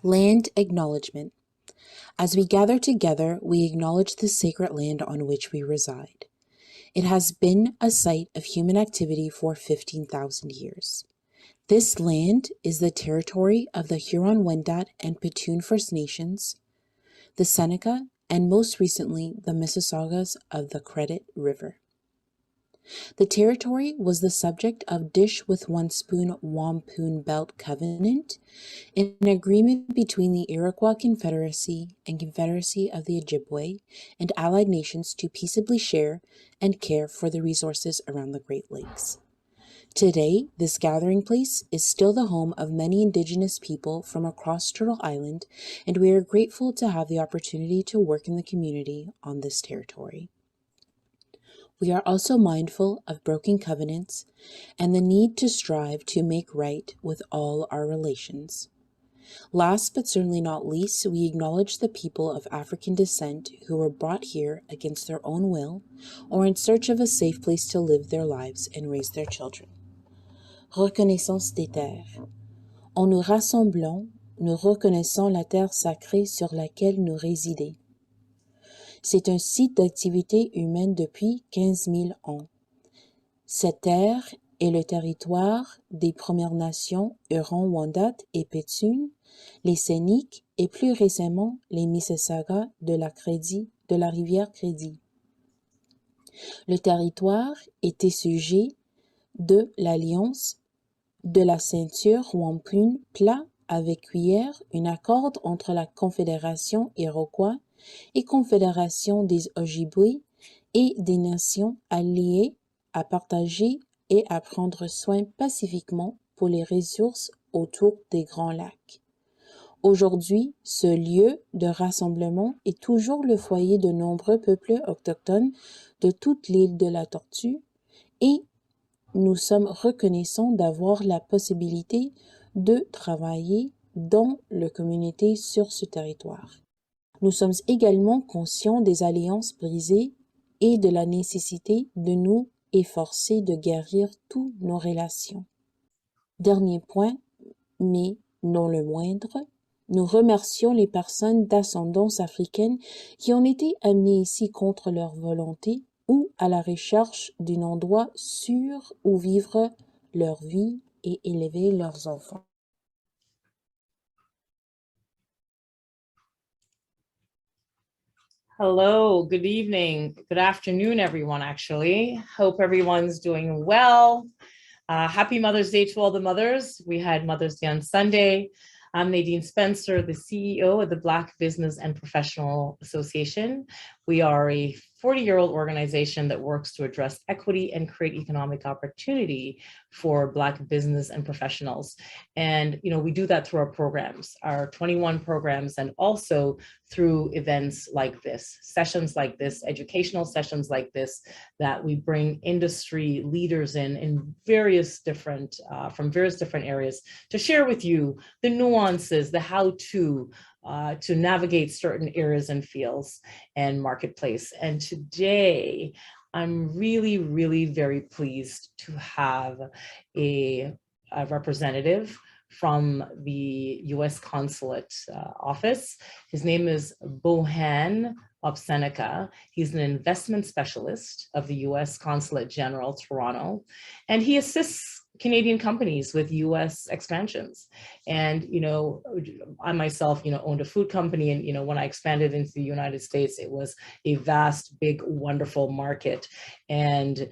Land Acknowledgement. As we gather together, we acknowledge the sacred land on which we reside. It has been a site of human activity for 15,000 years. This land is the territory of the Huron-Wendat and Petun First Nations, the Seneca, and most recently, the Mississaugas of the Credit River. The territory was the subject of Dish with One Spoon Wampum Belt Covenant, an agreement between the Iroquois Confederacy and Confederacy of the Ojibwe and allied nations to peaceably share and care for the resources around the Great Lakes. Today, this gathering place is still the home of many Indigenous people from across Turtle Island, and we are grateful to have the opportunity to work in the community on this territory. We are also mindful of broken covenants and the need to strive to make right with all our relations. Last but certainly not least, we acknowledge the people of African descent who were brought here against their own will or in search of a safe place to live their lives and raise their children. Reconnaissance des terres. En nous rassemblant, nous reconnaissons la terre sacrée sur laquelle nous résidons. C'est un site d'activité humaine depuis 15 000 ans. Cette terre est le territoire des Premières Nations Huron-Wendat et Petun, les Scéniques et plus récemment les Mississaugas de la rivière Crédit. Le territoire était sujet de l'alliance de la ceinture Wampum plat avec cuillère, un accord entre la Confédération Iroquois et Confédération des Ojibwe et des nations alliées à partager et à prendre soin pacifiquement pour les ressources autour des Grands Lacs. Aujourd'hui, ce lieu de rassemblement est toujours le foyer de nombreux peuples autochtones de toute l'île de la Tortue et nous sommes reconnaissants d'avoir la possibilité de travailler dans la communauté sur ce territoire. Nous sommes également conscients des alliances brisées et de la nécessité de nous efforcer de guérir toutes nos relations. Dernier point, mais non le moindre, nous remercions les personnes d'ascendance africaine qui ont été amenées ici contre leur volonté ou à la recherche d'un endroit sûr où vivre leur vie et élever leurs enfants. Hello, good evening, good afternoon, everyone, actually. Hope everyone's doing well. Happy Mother's Day to all the mothers. We had Mother's Day on Sunday. I'm Nadine Spencer, the CEO of the Black Business and Professional Association. We are a 40-year-old organization that works to address equity and create economic opportunity for Black business and professionals. And we do that through our programs, our 21 programs, and also through events like this, sessions like this, educational sessions like this, that we bring industry leaders in various different, from various different areas to share with you the nuances, the how-to, to navigate certain areas and fields and marketplace. And today, I'm really, really very pleased to have a representative from the U.S. Consulate office. His name is Bojan Opsenica. He's an investment specialist of the U.S. Consulate General, Toronto, and he assists Canadian companies with U.S. expansions. And, I myself, owned a food company, and, when I expanded into the United States, it was a vast, big, wonderful market. And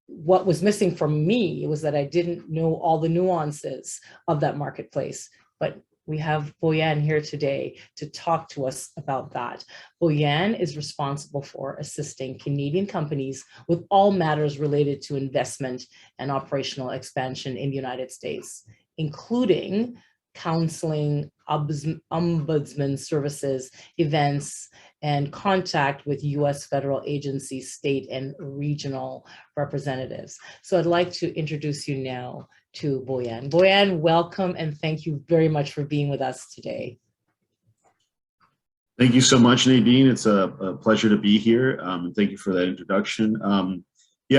what was missing for me was that I didn't know all the nuances of that marketplace. But we have Bojan here today to talk to us about that. Bojan is responsible for assisting Canadian companies with all matters related to investment and operational expansion in the United States, including counseling, ombudsman services, events, and contact with U.S. federal agencies, state and regional representatives. So I'd like to introduce you now to Bojan. Bojan, welcome, and thank you very much for being with us today. Thank you so much, Nadine. It's a pleasure to be here. And thank you for that introduction.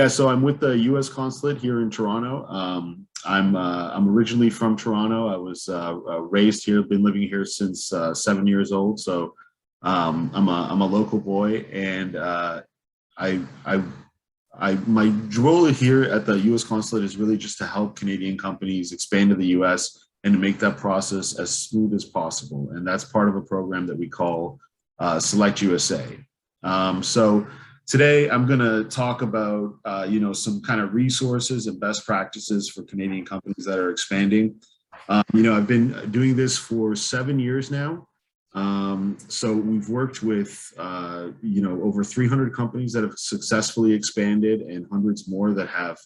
So I'm with the U.S. Consulate here in Toronto. I'm originally from Toronto. I was raised here, been living here since 7 years old. So I'm a local boy, and I, I, my role here at the U.S. consulate is really just to help Canadian companies expand to the U.S. and to make that process as smooth as possible. And that's part of a program that we call Selectusa. So today I'm going to talk about, some kind of resources and best practices for Canadian companies that are expanding. I've been doing this for 7 years now. So we've worked with, over 300 companies that have successfully expanded, and hundreds more that have,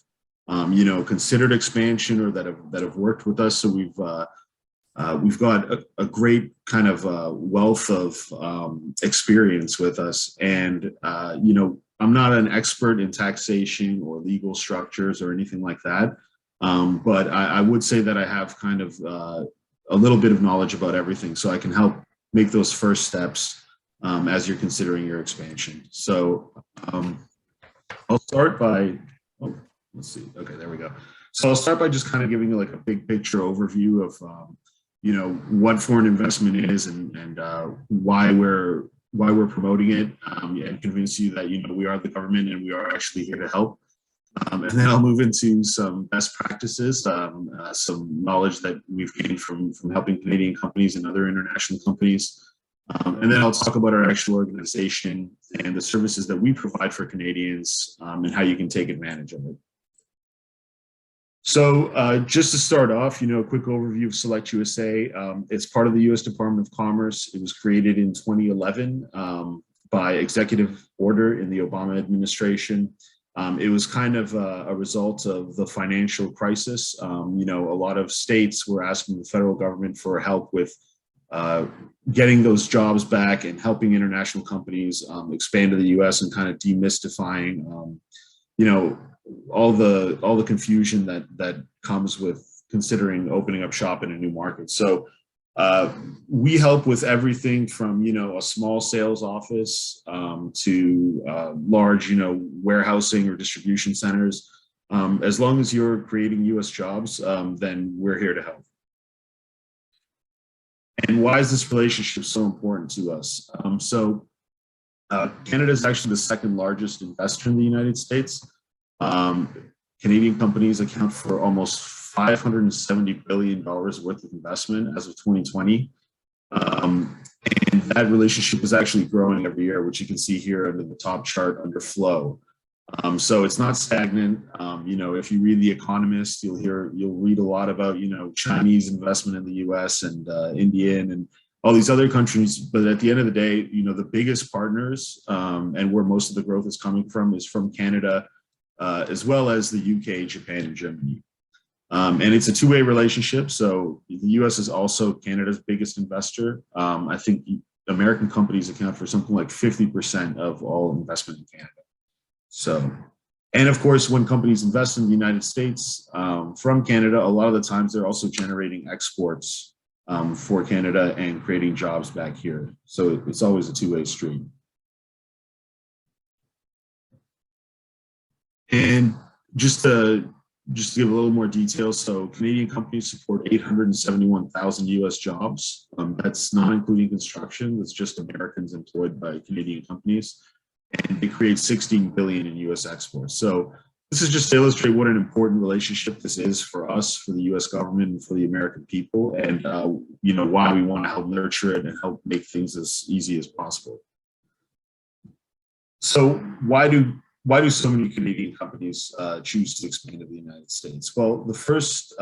considered expansion or that have worked with us. So we've got a great kind of wealth of experience with us. And, I'm not an expert in taxation or legal structures or anything like that. But I would say that I have kind of a little bit of knowledge about everything, so I can help make those first steps as you're considering your expansion. So I'll start by, let's see. Okay, there we go. So I'll start by just kind of giving you like a big picture overview of, what foreign investment is and why we're promoting it, and convince you that, we are the government and we are actually here to help. And then I'll move into some best practices, some knowledge that we've gained from helping Canadian companies and other international companies. And then I'll talk about our actual organization and the services that we provide for Canadians, and how you can take advantage of it. So just to start off, a quick overview of Selectusa. It's part of the U.S. Department of Commerce. It was created in 2011 by executive order in the Obama administration. It was kind of a result of the financial crisis. A lot of states were asking the federal government for help with getting those jobs back and helping international companies expand to the U.S. and kind of demystifying, all the confusion that comes with considering opening up shop in a new market. So we help with everything from, a small sales office to large, warehousing or distribution centers. As long as you're creating U.S. jobs, then we're here to help. And why is this relationship so important to us? Canada is actually the second largest investor in the United States. Canadian companies account for almost $570 billion worth of investment as of 2020. And that relationship is actually growing every year, which you can see here under the top chart under flow. So it's not stagnant. If you read The Economist, you'll read a lot about, Chinese investment in the US and Indian and all these other countries. But at the end of the day, the biggest partners and where most of the growth is coming from is from Canada, as well as the UK, Japan, and Germany. And it's a two-way relationship. So the US is also Canada's biggest investor. I think American companies account for something like 50% of all investment in Canada. So, and of course, when companies invest in the United States from Canada, a lot of the times they're also generating exports for Canada and creating jobs back here. So it's always a two-way street. And just to give a little more detail, so Canadian companies support 871,000 US jobs. That's not including construction, that's just Americans employed by Canadian companies. And they create 16 billion in US exports. So this is just to illustrate what an important relationship this is for us, for the US government, and for the American people, and why we want to help nurture it and help make things as easy as possible. So why do so many Canadian companies choose to expand to the United States? Well, the first,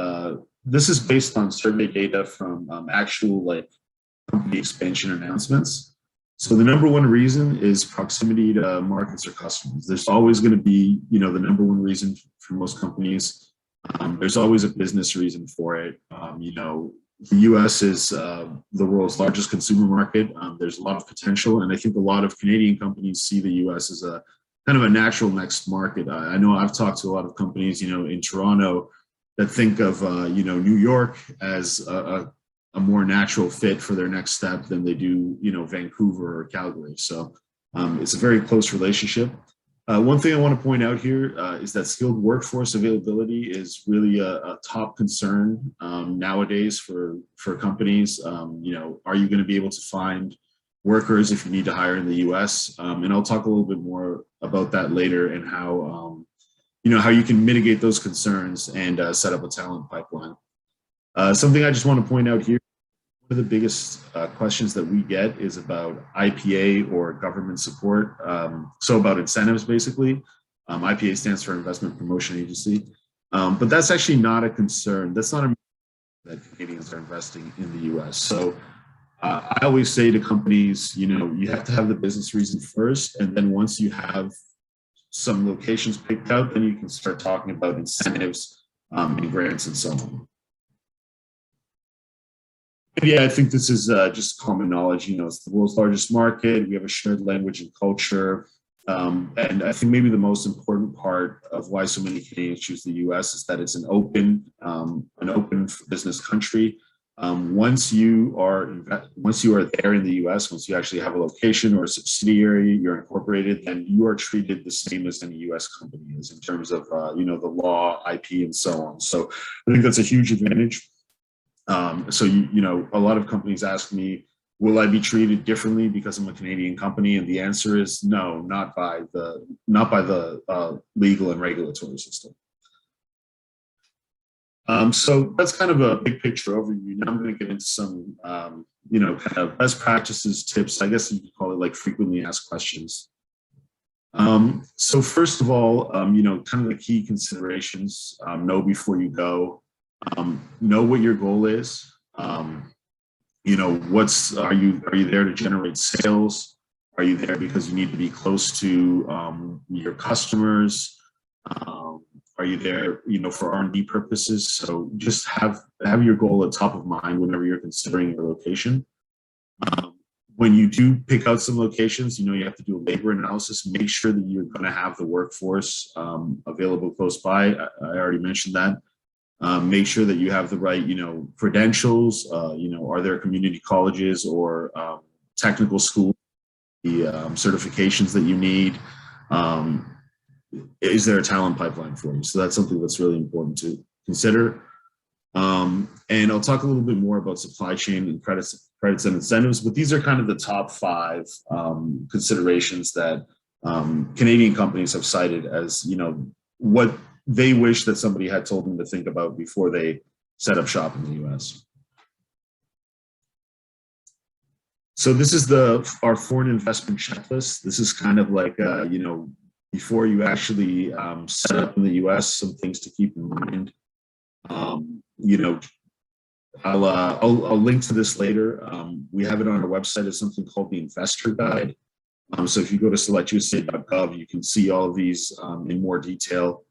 this is based on survey data from actual company expansion announcements. So the number one reason is proximity to markets or customers. There's always going to be, the number one reason for most companies. There's always a business reason for it. The US is the world's largest consumer market. There's a lot of potential, and I think a lot of Canadian companies see the US as a kind of a natural next market. I know I've talked to a lot of companies, in Toronto that think of, New York as a more natural fit for their next step than they do, Vancouver or Calgary. So it's a very close relationship. One thing I want to point out here is that skilled workforce availability is really a top concern nowadays for companies. Are you going to be able to find workers if you need to hire in the U.S.? And I'll talk a little bit more about that later and how how you can mitigate those concerns and set up a talent pipeline. Something I just want to point out here. One of the biggest questions that we get is about IPA or government support. So about incentives, basically. IPA stands for Investment Promotion Agency. But that's actually not a concern. That's not a that Canadians are investing in the US. So I always say to companies, you have to have the business reason first. And then once you have some locations picked out, then you can start talking about incentives and grants and so on. Yeah, I think this is just common knowledge. It's the world's largest market. We have a shared language and culture. And I think maybe the most important part of why so many Canadians choose the US is that it's an open business country. Once you are there in the US, once you actually have a location or a subsidiary, you're incorporated, then you are treated the same as any US company is in terms of the law, IP, and so on. So I think that's a huge advantage. So a lot of companies ask me, will I be treated differently because I'm a Canadian company? And the answer is no, not by the legal and regulatory system. So that's kind of a big picture overview. Now I'm going to get into some kind of best practices, tips. I guess you could call it like frequently asked questions. So first of all, kind of the key considerations: know before you go. Know what your goal is. Are you there to generate sales? Are you there because you need to be close to your customers? Are you there, for R&D purposes? So just have your goal at top of mind whenever you're considering your location. When you do pick out some locations, you have to do a labor analysis. Make sure that you're going to have the workforce available close by. I already mentioned that. Make sure that you have the right, credentials. Are there community colleges or technical schools, the certifications that you need? Is there a talent pipeline for you? So that's something that's really important to consider. And I'll talk a little bit more about supply chain and credits and incentives, but these are kind of the top 5 considerations that Canadian companies have cited as, what they wish that somebody had told them to think about before they set up shop in the US. So this is our foreign investment checklist. This is kind of like, before you actually set up in the US, some things to keep in mind. I'll link to this later. We have it on our website as something called the Investor Guide. So if you go to selectusa.gov, you can see all of these in more detail.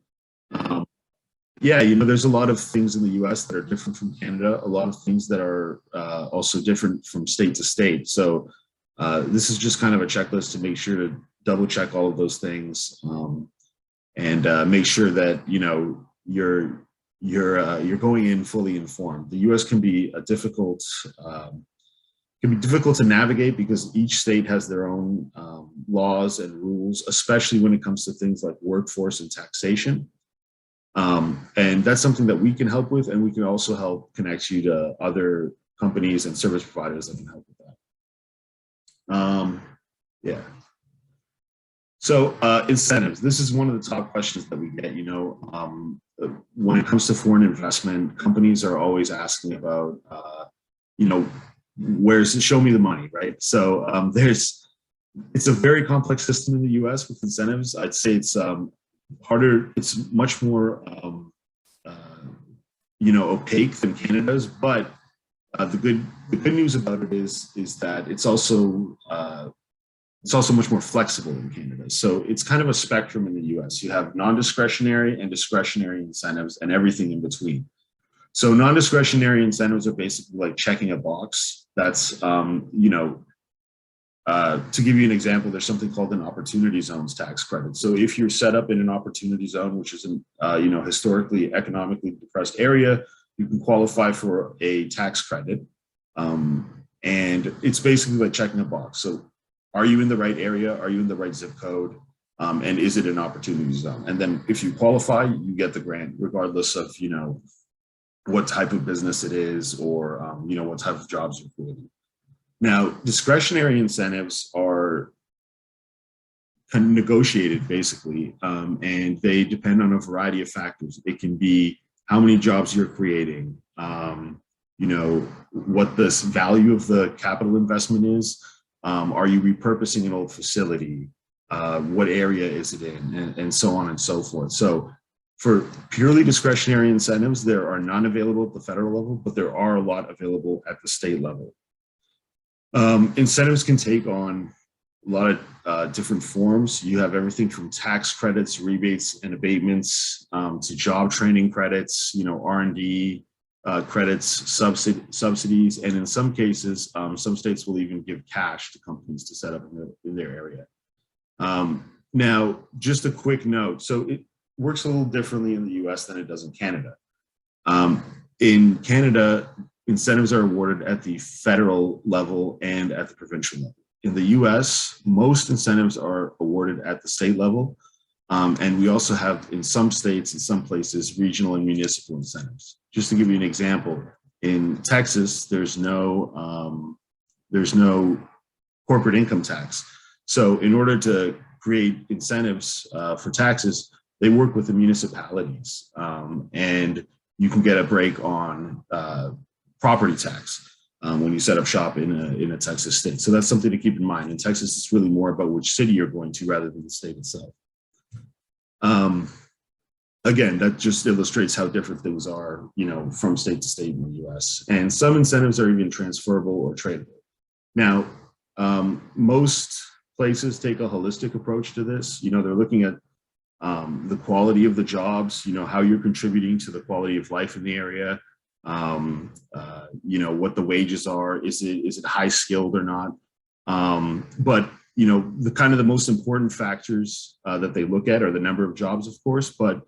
There's a lot of things in the US that are different from Canada, a lot of things that are also different from state to state. So this is just kind of a checklist to make sure to double check all of those things and make sure that you're going in fully informed. The US can be difficult to navigate because each state has their own laws and rules, especially when it comes to things like workforce and taxation. And that's something that we can help with, and we can also help connect you to other companies and service providers that can help with that. So incentives. This is one of the top questions that we get. When it comes to foreign investment, companies are always asking about, show me the money, right? So it's a very complex system in the US with incentives. I'd say it's harder. It's much more, opaque than Canada's. But the good news about it is that it's also much more flexible in Canada. So it's kind of a spectrum in the US. You have non-discretionary and discretionary incentives and everything in between. So non-discretionary incentives are basically like checking a box. That's, to give you an example, there's something called an opportunity zones tax credit. So if you're set up in an opportunity zone, which is an, historically economically depressed area, you can qualify for a tax credit. And it's basically like checking a box. So are you in the right area? Are you in the right zip code? And is it an opportunity zone? And then if you qualify, you get the grant regardless of, what type of business it is or, what type of jobs you're creating. Now, discretionary incentives are negotiated basically, and they depend on a variety of factors. It can be how many jobs you're creating, what this value of the capital investment is. Are you repurposing an old facility? What area is it in, and so on and so forth. So for purely discretionary incentives, there are none available at the federal level, but there are a lot available at the state level. Incentives can take on a lot of different forms. You have everything from tax credits, rebates and abatements, to job training credits, R&D credits, subsidies, and in some cases, some states will even give cash to companies to set up in their area. Now, just a quick note. So it works a little differently in the US than it does in Canada. In Canada, incentives are awarded at the federal level and at the provincial level. In the US, most incentives are awarded at the state level. And we also have, in some states, in some places, regional and municipal incentives. Just to give you an example, in Texas, there's no corporate income tax. So in order to create incentives for taxes, they work with the municipalities, and you can get a break on property tax when you set up shop in a Texas state. So that's something to keep in mind. In Texas, it's really more about which city you're going to rather than the state itself. Again, that just illustrates how different things are, from state to state in the US. And some incentives are even transferable or tradable. Now, most places take a holistic approach to this. They're looking at the quality of the jobs, how you're contributing to the quality of life in the area, what the wages are, is it high skilled or not? But the most important factors that they look at are the number of jobs, of course. But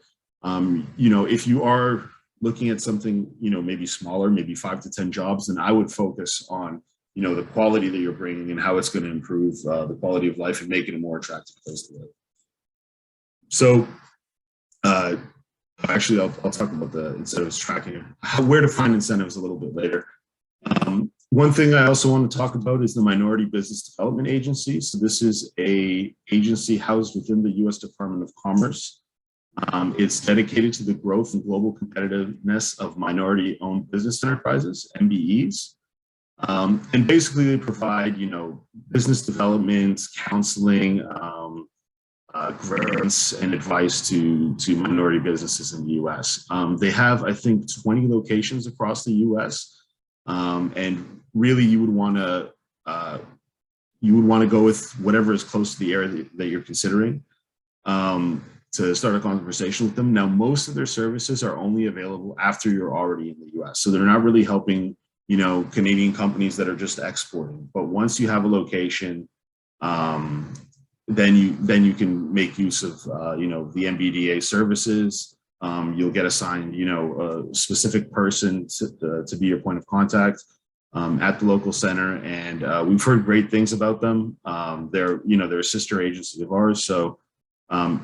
if you are looking at something, maybe smaller, maybe 5 to 10 jobs, then I would focus on the quality that you're bringing and how it's going to improve the quality of life and make it a more attractive place to live. So actually, I'll talk about the incentives tracking, where to find incentives a little bit later. One thing I also want to talk about is the Minority Business Development Agency. So this is an agency housed within the U.S. Department of Commerce. It's dedicated to the growth and global competitiveness of minority-owned business enterprises, MBEs. And basically they provide, business development, counseling, grants and advice to minority businesses in the U.S. They have, I think, 20 locations across the U.S. And really you would want to go with whatever is close to the area that you're considering to start a conversation with them. Now, most of their services are only available after you're already in the U.S. So they're not really helping Canadian companies that are just exporting. But once you have a location, then you can make use of the MBDA services. You'll get assigned a specific person to be your point of contact at the local center, and we've heard great things about them. They're a sister agency of ours. So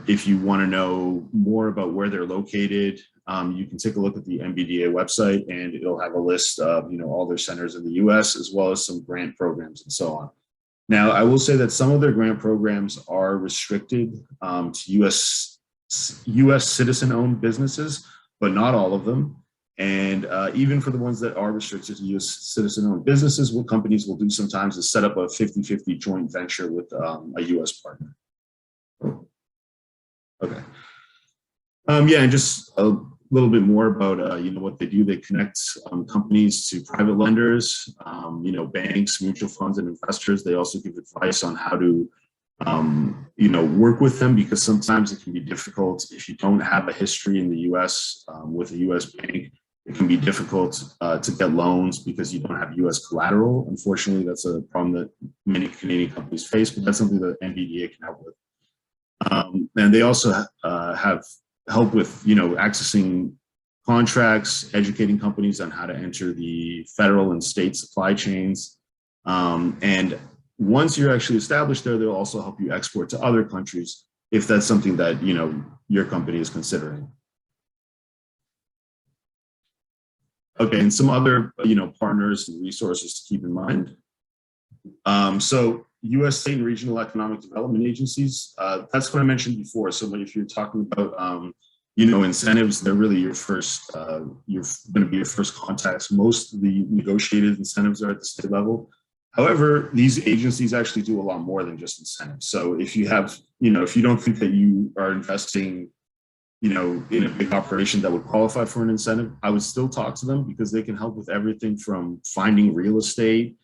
if you want to know more about where they're located, you can take a look at the MBDA website, and it'll have a list of all their centers in the U.S. as well as some grant programs and so on. Now, I will say that some of their grant programs are restricted to U.S. citizen-owned businesses, but not all of them. And even for the ones that are restricted to U.S. citizen-owned businesses, what companies will do sometimes is set up a 50-50 joint venture with a U.S. partner. Okay. And just a little bit more about what they do. They connect companies to private lenders, banks, mutual funds, and investors. They also give advice on how to work with them, because sometimes it can be difficult if you don't have a history in the U.S. With a U.S. bank. It can be difficult to get loans because you don't have U.S. collateral. Unfortunately, that's a problem that many Canadian companies face, but that's something that NVDA can help with. And they also have help with, accessing contracts, educating companies on how to enter the federal and state supply chains. And once you're actually established there, they'll also help you export to other countries if that's something that, your company is considering. Okay, and some other, partners and resources to keep in mind. So U.S. state and regional economic development agencies, that's what I mentioned before. So if you're talking about, incentives, they're really your first, you're going to be your first contacts. Most of the negotiated incentives are at the state level. However, these agencies actually do a lot more than just incentives. So if you have, if you don't think that you are investing, in a big operation that would qualify for an incentive, I would still talk to them because they can help with everything from finding real estate,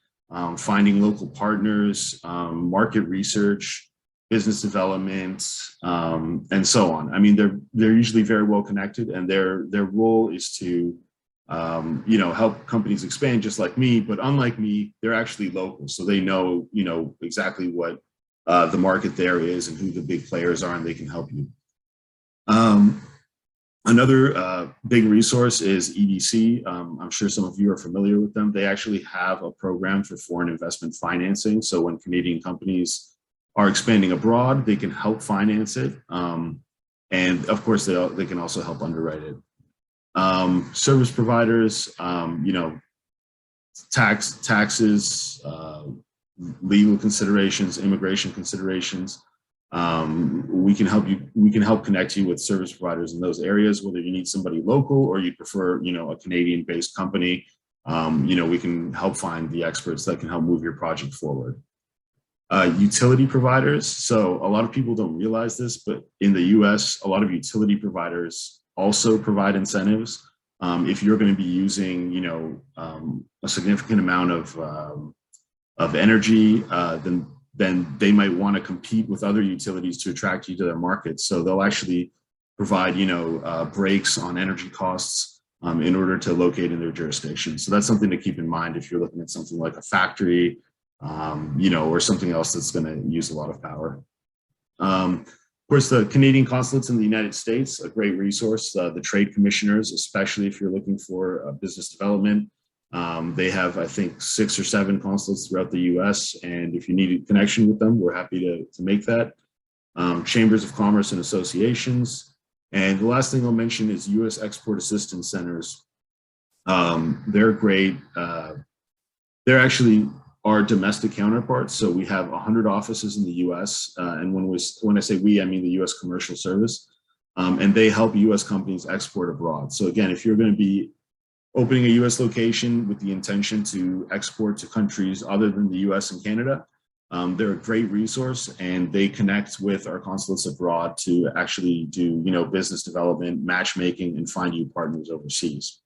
finding local partners, market research, business development, and so on. I mean, they're usually very well connected, and their role is to help companies expand just like me, but unlike me, they're actually local. So they know, exactly what the market there is and who the big players are, and they can help you. Another big resource is EDC. I'm sure some of you are familiar with them. They actually have a program for foreign investment financing. So when Canadian companies are expanding abroad, they can help finance it. And of course, they can also help underwrite it. Service providers, taxes, legal considerations, immigration considerations. We can help connect you with service providers in those areas, whether you need somebody local or you prefer, a Canadian-based company. We can help find the experts that can help move your project forward. Utility providers. So a lot of people don't realize this, but in the US, a lot of utility providers also provide incentives. If you're going to be using, a significant amount of energy, then they might want to compete with other utilities to attract you to their market. So they'll actually provide, breaks on energy costs in order to locate in their jurisdiction. So that's something to keep in mind if you're looking at something like a factory, or something else that's going to use a lot of power. Of course, the Canadian consulates in the United States, a great resource. The trade commissioners, especially if you're looking for business development. They have, I think, 6 or 7 consulates throughout the US. And if you need a connection with them, we're happy to make that. Chambers of commerce and associations. And the last thing I'll mention is US Export Assistance Centers. They're great. They're actually our domestic counterparts. So we have 100 offices in the US. And when I say we, I mean the US Commercial Service. And they help US companies export abroad. So again, if you're going to be opening a US location with the intention to export to countries other than the US and Canada, they're a great resource, and they connect with our consulates abroad to actually do, business development, matchmaking, and find you partners overseas.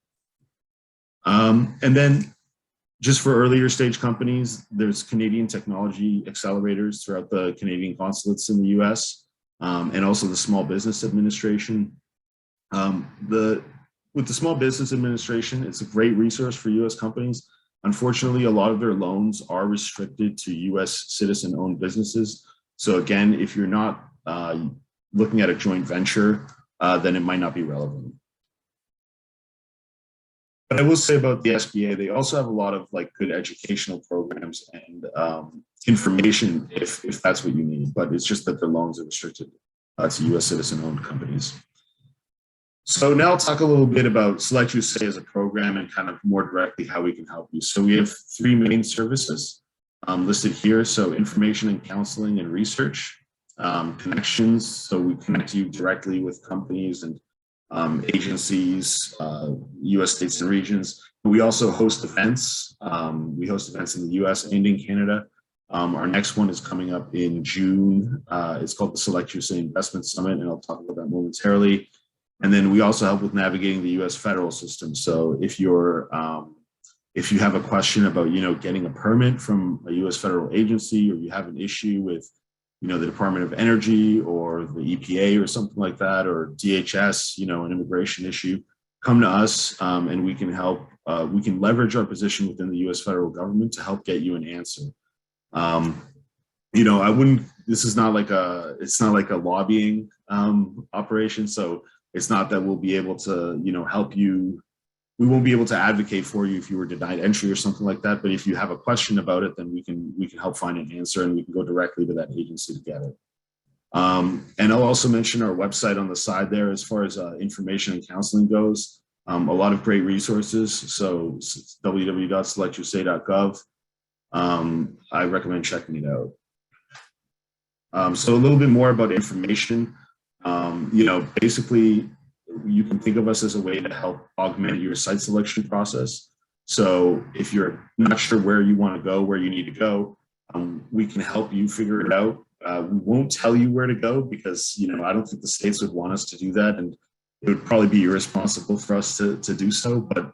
And then just for earlier stage companies, there's Canadian technology accelerators throughout the Canadian consulates in the US, and also the Small Business Administration. With the Small Business Administration, it's a great resource for US companies. Unfortunately, a lot of their loans are restricted to US citizen-owned businesses. So again, if you're not looking at a joint venture, then it might not be relevant. But I will say about the SBA, they also have a lot of good educational programs and information if that's what you need. But it's just that the loans are restricted to US citizen-owned companies. So now I'll talk a little bit about Selectusa as a program and kind of more directly how we can help you. So we have 3 main services listed here. So information and counseling and research, connections. So we connect you directly with companies and agencies, US states and regions. We also host events. We host events in the US and in Canada. Our next one is coming up in June. It's called the Selectusa Investment Summit, and I'll talk about that momentarily. And then we also help with navigating the U.S. federal system. So if you have a question about, getting a permit from a U.S. federal agency, or you have an issue with, the Department of Energy or the EPA or something like that, or DHS, an immigration issue, come to us and we can help. We can leverage our position within the U.S. federal government to help get you an answer. This is not it's not like a lobbying operation. So it's not that we'll be able to, help you. We won't be able to advocate for you if you were denied entry or something like that. But if you have a question about it, then we can help find an answer, and we can go directly to that agency to get it. And I'll also mention our website on the side there as far as information and counseling goes. A lot of great resources. So www.selectusa.gov. I recommend checking it out. So a little bit more about information. Basically, you can think of us as a way to help augment your site selection process. So if you're not sure where you want to go, where you need to go, we can help you figure it out. We won't tell you where to go because, I don't think the states would want us to do that. And it would probably be irresponsible for us to do so. But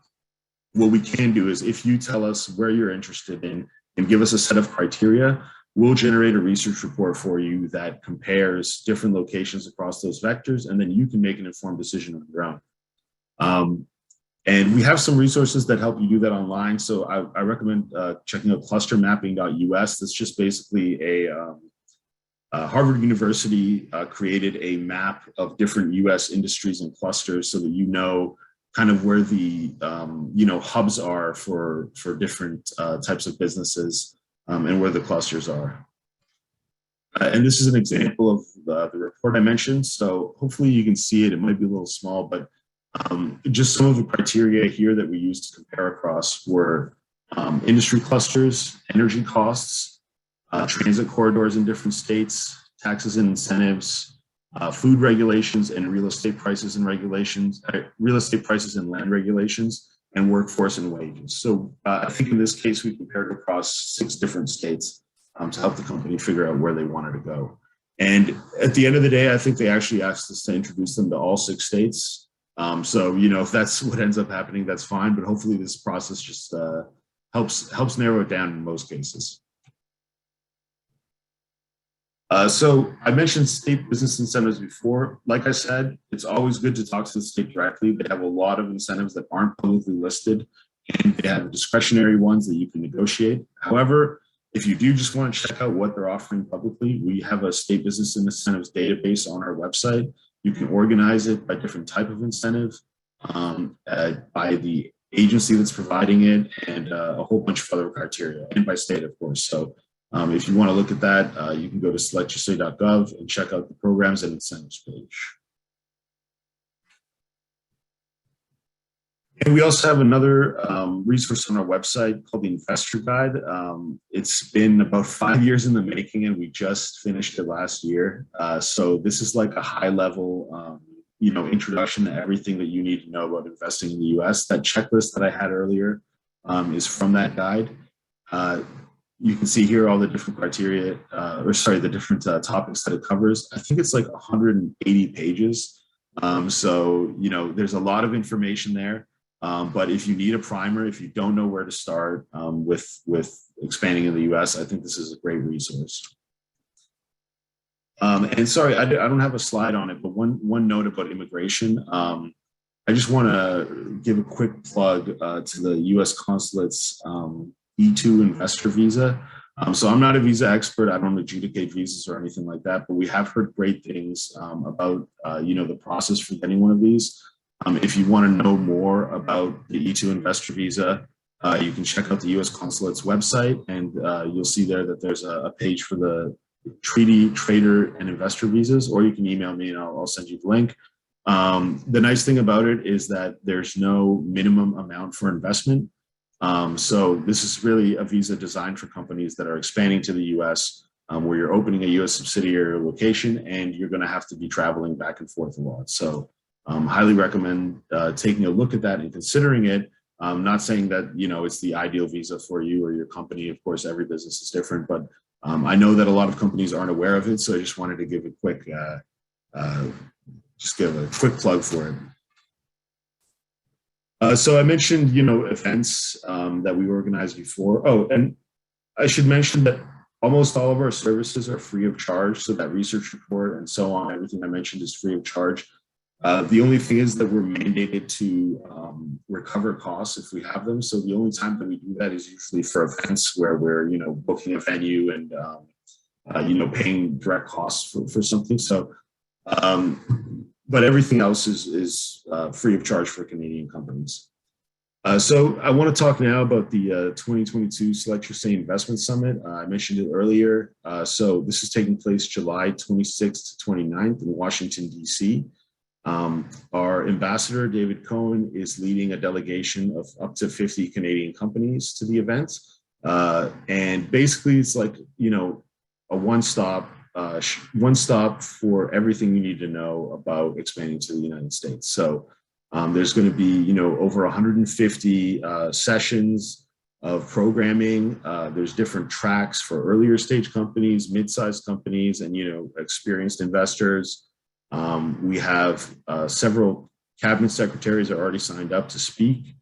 what we can do is if you tell us where you're interested in and give us a set of criteria, we'll generate a research report for you that compares different locations across those vectors, and then you can make an informed decision on your own. And we have some resources that help you do that online. So I recommend checking out clustermapping.us. That's just basically Harvard University created a map of different US industries and clusters so that you know kind of where the hubs are for different types of businesses and where the clusters are. And this is an example of the report I mentioned. So hopefully you can see it. It might be a little small, but just some of the criteria here that we used to compare across were industry clusters, energy costs, transit corridors in different states, taxes and incentives, food regulations and real estate prices and regulations, real estate prices and land regulations, and workforce and wages. So I think in this case, we compared across 6 different states to help the company figure out where they wanted to go. And at the end of the day, I think they actually asked us to introduce them to all 6 states. So, if that's what ends up happening, that's fine. But hopefully this process just helps narrow it down in most cases. So I mentioned state business incentives before. Like I said, it's always good to talk to the state directly. They have a lot of incentives that aren't publicly listed, and they have discretionary ones that you can negotiate. However, if you do just want to check out what they're offering publicly, we have a state business incentives database on our website. You can organize it by different type of incentive, by the agency that's providing it, and a whole bunch of other criteria, and by state, of course. So if you want to look at that, you can go to selectusa.gov and check out the programs and incentives page. And we also have another resource on our website called the Investor Guide. It's been about 5 years in the making, and we just finished it last year. So this is like a high-level, introduction to everything that you need to know about investing in the U.S. That checklist that I had earlier is from that guide. You can see here all the different criteria, the different topics that it covers. I think it's like 180 pages. So, there's a lot of information there. But if you need a primer, if you don't know where to start with expanding in the U.S., I think this is a great resource. And sorry, I don't have a slide on it, but one note about immigration. I just want to give a quick plug to the U.S. Consulate's E2 investor visa. So I'm not a visa expert. I don't adjudicate visas or anything like that, but we have heard great things about the process for getting one of these. If you want to know more about the E2 investor visa, you can check out the U.S. Consulate's website, and you'll see there that there's a page for the treaty, trader, and investor visas, or you can email me and I'll send you the link. The nice thing about it is that there's no minimum amount for investment. So this is really a visa designed for companies that are expanding to the U.S., where you're opening a U.S. subsidiary location and you're going to have to be traveling back and forth a lot. So highly recommend taking a look at that and considering it. Not saying that, it's the ideal visa for you or your company. Of course, every business is different, but I know that a lot of companies aren't aware of it. So I just wanted to give a quick, plug for it. So I mentioned, events that we organized before. Oh, and I should mention that almost all of our services are free of charge. So that research report and so on, everything I mentioned is free of charge. The only thing is that we're mandated to recover costs if we have them. So the only time that we do that is usually for events where we're, booking a venue and, paying direct costs for something. So, but everything else is free of charge for Canadian companies. So I want to talk now about the 2022 Selectusa Investment Summit. I mentioned it earlier. So this is taking place July 26th to 29th in Washington, D.C. Our ambassador, David Cohen, is leading a delegation of up to 50 Canadian companies to the event. And basically it's like, you know, a one-stop for everything you need to know about expanding to the United States. So there's going to be, you know, over 150 sessions of programming. There's different tracks for earlier stage companies, mid-sized companies, and, you know, experienced investors. We have several cabinet secretaries are already signed up to speak.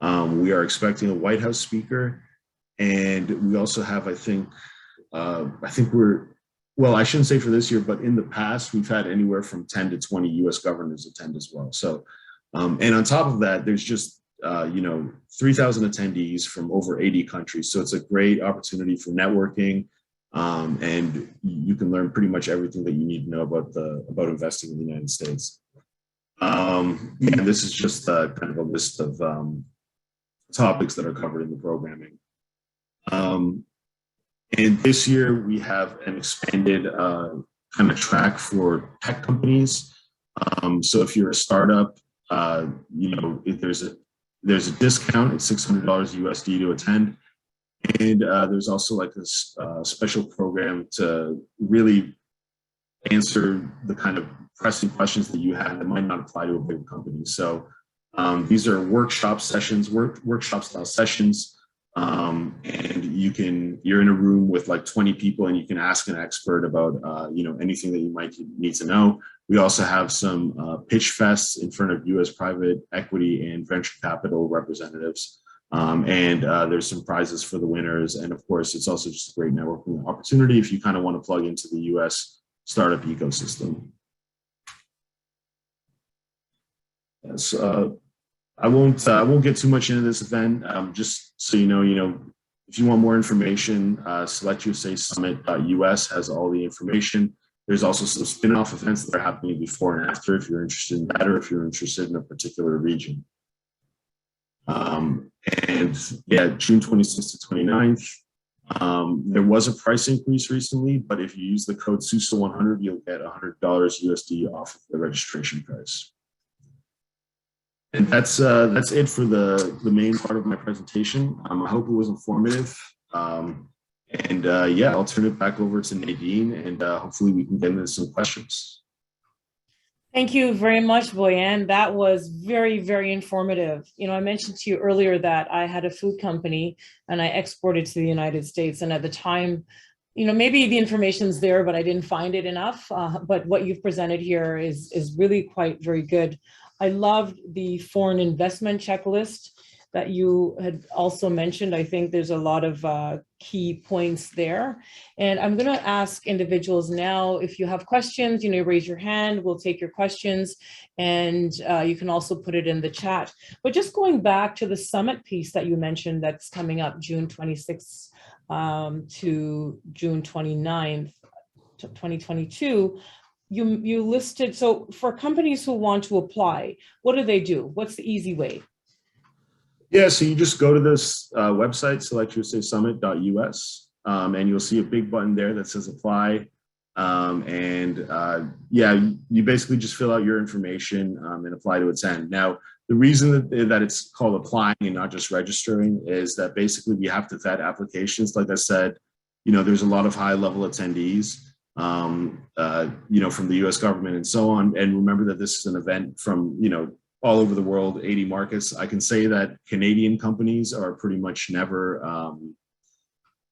We are expecting a White House speaker, and we also have, I think well, I shouldn't say for this year, but in the past, we've had anywhere from 10 to 20 US governors attend as well. So, and on top of that, there's just, you know, 3,000 attendees from over 80 countries. So it's a great opportunity for networking. And you can learn pretty much everything that you need to know about investing in the United States. Yeah, this is just kind of a list of topics that are covered in the programming. And this year we have an expanded kind of track for tech companies. So if you're a startup, you know, if there's a discount, it's $600 USD to attend. And there's also like this special program to really answer the kind of pressing questions that you have that might not apply to a big company. So these are workshop sessions, workshop style sessions. And you're in a room with like 20 people and you can ask an expert about, you know, anything that you might need to know. We also have some pitch fests in front of US private equity and venture capital representatives. And there's some prizes for the winners. And of course, it's also just a great networking opportunity if you kind of want to plug into the US startup ecosystem. Yes, I won't get too much into this event. Just so you know, if you want more information, selectusasummit.us has all the information. There's also some spin-off events that are happening before and after if you're interested in that or if you're interested in a particular region. And yeah, June 26th to 29th. There was a price increase recently, but if you use the code SUSA100, you'll get $100 USD off of the registration price. And that's it for the main part of my presentation. I hope it was informative. Yeah, I'll turn it back over to Nadine, and hopefully we can get into some questions. Thank you very much, Bojan. That was very, very informative. You know, I mentioned to you earlier that I had a food company and I exported to the United States. And at the time, you know, maybe the information's there, but I didn't find it enough. But what you've presented here is really quite very good. I loved the foreign investment checklist that you had also mentioned. I think there's a lot of key points there. And I'm going to ask individuals now, if you have questions, you know, raise your hand, we'll take your questions, and you can also put it in the chat. But just going back to the summit piece that you mentioned that's coming up June 26th to June 29th, 2022, you listed, so for companies who want to apply, what do they do? What's the easy way? Yeah, so you just go to this website, selectusasummit.us, and you'll see a big button there that says apply. Yeah, you basically just fill out your information and apply to attend. Now, the reason that it's called applying and not just registering is that basically we have to vet applications. Like I said, you know, there's a lot of high-level attendees, you know, from the US government and so on. And remember that this is an event from, you know, all over the world, 80 markets. I can say that Canadian companies are pretty much never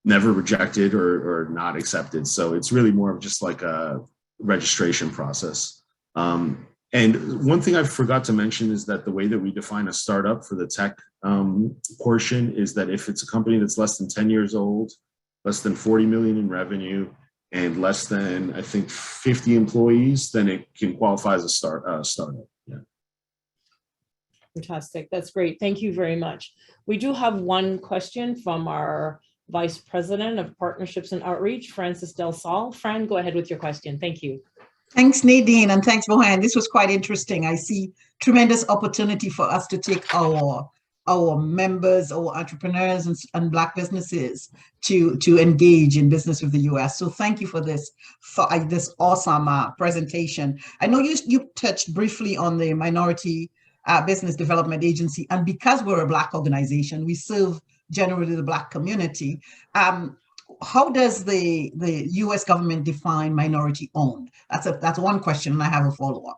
rejected or not accepted. So it's really more of just like a registration process. And one thing I forgot to mention is that the way that we define a startup for the tech portion is that if it's a company that's less than 10 years old, less than 40 million in revenue, and less than, I think, 50 employees, then it can qualify as a startup. Yeah. Fantastic. That's great. Thank you very much. We do have one question from our Vice President of Partnerships and Outreach, Francis Del Sol. Fran, go ahead with your question. Thank you. Thanks, Nadine, and thanks, Bojan. This was quite interesting. I see tremendous opportunity for us to take our our members, our entrepreneurs and Black businesses to engage in business with the US. So thank you for this awesome presentation. I know you touched briefly on the Minority Business Development Agency, and because we're a Black organization, we serve generally the Black community. How does the US government define minority owned? That's one question, and I have a follow-up.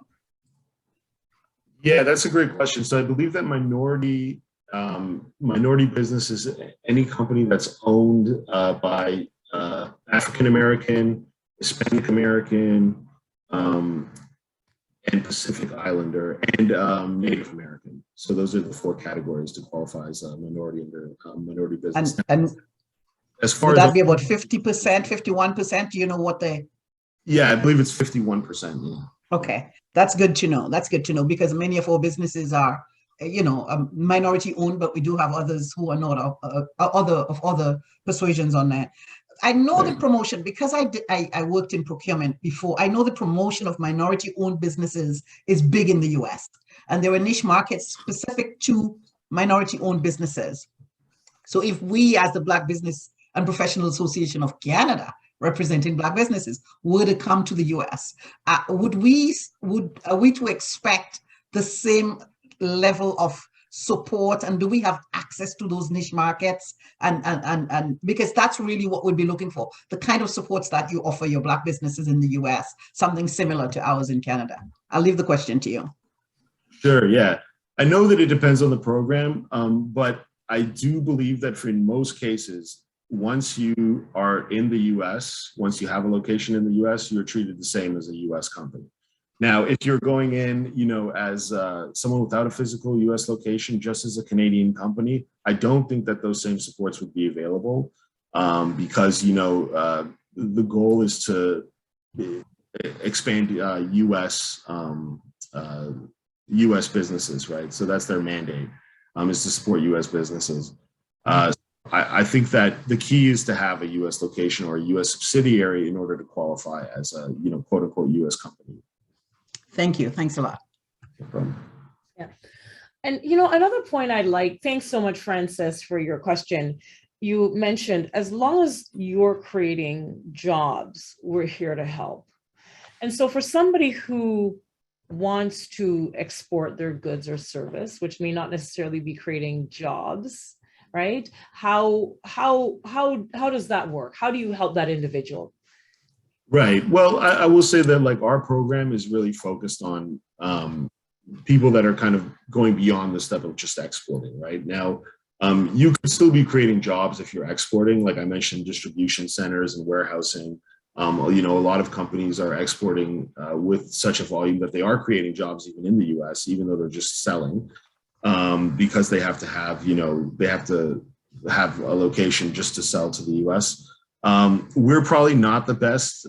Yeah, that's a great question. So I believe that minority business is any company that's owned by African American, Hispanic American, and Pacific Islander, and Native American. So those are the four categories to qualify as a minority under minority business. And as far would as that be about 50%, 51%? Do you know what they? Yeah, I believe it's 51%. Yeah. Okay, that's good to know. That's good to know, because many of our businesses are, minority owned, but we do have others who are not other persuasions on that. I know the promotion, because I worked in procurement before. I know the promotion of minority owned businesses is big in the US, and there are niche markets specific to minority owned businesses. So if we, as the Black Business and Professional Association of Canada, representing Black businesses, were to come to the US, are we to expect the same level of support, and do we have access to those niche markets? And because that's really what we'd be looking for, the kind of supports that you offer your Black businesses in the US, something similar to ours in Canada. I'll leave the question to you. Sure, yeah. I know that it depends on the program, but I do believe that in most cases, once you are in the US, once you have a location in the US, you're treated the same as a US company. Now, if you're going in, as someone without a physical US location, just as a Canadian company, I don't think that those same supports would be available, because, the goal is to expand US businesses, right? So that's their mandate, is to support US businesses. I think that the key is to have a US location or a US subsidiary in order to qualify as a, quote unquote, US company. Thank you. Thanks a lot. No problem. Yeah. And, another point thanks so much, Francis, for your question. You mentioned, as long as you're creating jobs, we're here to help. And so for somebody who wants to export their goods or service, which may not necessarily be creating jobs, right? How does that work? How do you help that individual? Right. Well, I will say that our program is really focused on people that are kind of going beyond the step of just exporting. Right now, you could still be creating jobs if you're exporting. Like I mentioned, distribution centers and warehousing. A lot of companies are exporting with such a volume that they are creating jobs even in the US, even though they're just selling, because they have to have a location just to sell to the US. We're probably not the best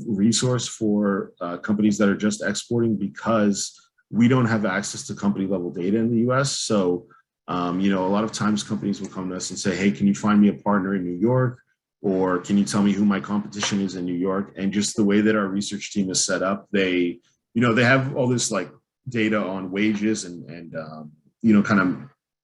resource for companies that are just exporting, because we don't have access to company level data in the US. So, a lot of times companies will come to us and say, hey, can you find me a partner in New York? Or can you tell me who my competition is in New York? And just the way that our research team is set up, they have all this data on wages and kind of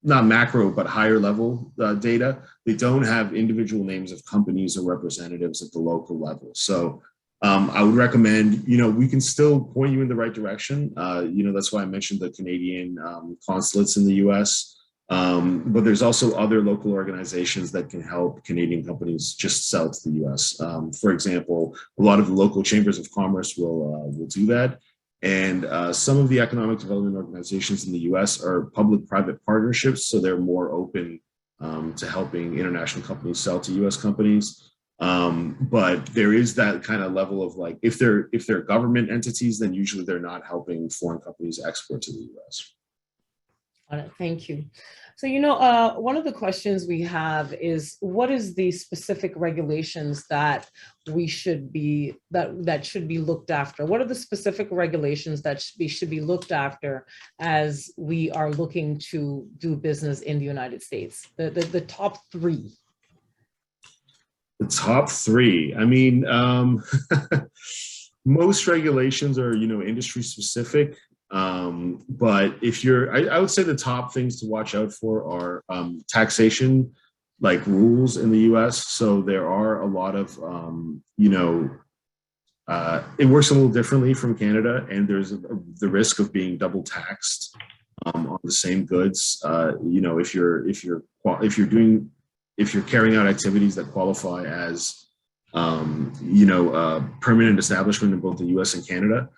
not macro, but higher level data. They don't have individual names of companies or representatives at the local level. So I would recommend, we can still point you in the right direction. That's why I mentioned the Canadian consulates in the US. But there's also other local organizations that can help Canadian companies just sell to the US. For example, a lot of the local chambers of commerce will do that. And some of the economic development organizations in the US are public-private partnerships, so they're more open to helping international companies sell to US companies. But there is that kind of level of if they're government entities, then usually they're not helping foreign companies export to the US. Thank you. So, one of the questions we have is, what is the specific regulations that we should be, that should be looked after? What are the specific regulations that should be looked after as we are looking to do business in the United States? The top three. The top three. I mean, most regulations are, industry specific. But if you're, I would say the top things to watch out for are taxation, like rules in the US. So there are a lot of, it works a little differently from Canada, and there's the risk of being double taxed on the same goods. If you're carrying out activities that qualify as permanent establishment in both the U.S. and Canada.